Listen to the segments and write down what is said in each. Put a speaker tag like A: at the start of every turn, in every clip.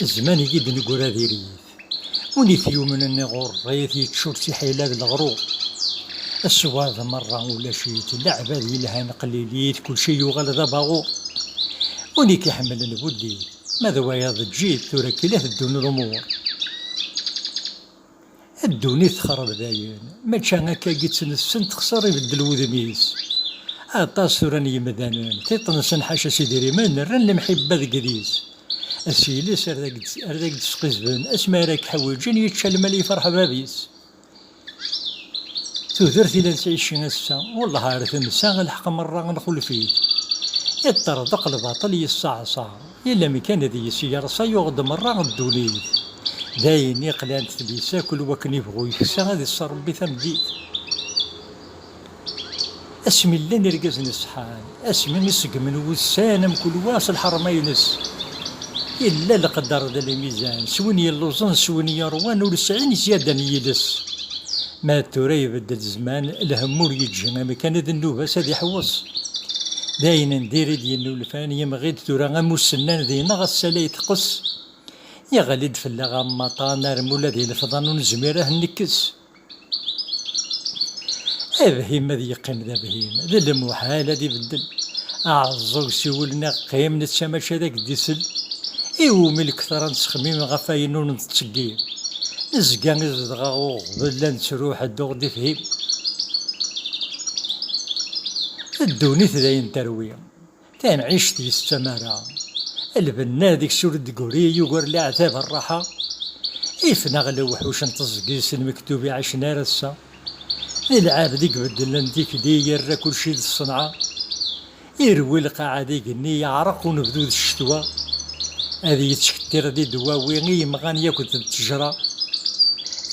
A: الزمان يجيب نقول هذه ريث ونيث يوم من النغور ريث يتشرتي حيلاد الغروب السواد مرة ولا شيت اللعبة ذي لها نقليليت كل شي يغلى باغو ونيك يحمل البودي ماذا وياض تجيب ثورة كلاه الدون الأمور الدوني تخرب داين ما كان هكا قيت السن تخسر يبدل وذميس عطاس ثوراني يمدانان تيطنسن حاشا سيدي ريمان رن المحبة ذي قديس السيليس أرداك تسقزبن اسما راك حويجين يتشال مالي فرح بابيس تودرت إلا تعيش نسا والله عارف نسا الحق مرة نخل فيه يطردق الباطل يصعصع إلا مكان ذي السيارة يغض مرة الدوليت داين يقلان تليسا كل وكن يبغو يكسا هذا الصار ربي ثمديت اسمي اللي نرقز نسحان اسمي نسق من وسانم كل واس الحرمينس إلا لقدر ذا الميزان سوني اللوزن سوني روان ولسعين زيادة يلس ما توري يبدل زمان الهمور يجي ما كان ذا النوبة سادي حوص داين ندير ديال الفان يمغيد تورا غموسنان ذينا غسالة يتقص يا غالد في اللغام مطانا رمولا ديال الفضان ونزميره نكس بهيم ذي يقيم ذا بهيم ذا المحال ذي بدل أعزو سيولنا قيم نتسامى شذاك ديسل إيو ملك ثران سخميم غفاينون نتسقيم نزقان نزدغاو بلا نتروح الدوغ دي فهيم الدونيت داين تروي تنعيش دي السمارة البنا ديك سورد قوري يقور لعذاب الراحة إفنا غلا وحوش نتزقيس المكتوب عشنا رسا العاب ديك بدلن ديك دي يرى كل شي الصنعة يروي القاعة ديك النية يعرق ونبدو الشتوى هذه يتشكتر دي دواوي يمغان ياكل التجرة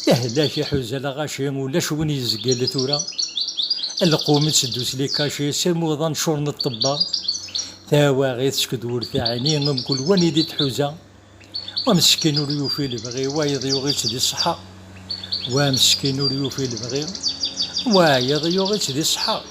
A: يهلاك يحوز غاشي ولا شوين يزقال ثورة القوم تسدوس لي كاشي سيرمو ظن شورن الطبا ثاوا غير تشكدور في عينيهم كل واني دي تحوزا ومسكين يوفي البغي وايض يغي تدي الصحة ومسكين يوفي البغي وايض يغي تدي الصحة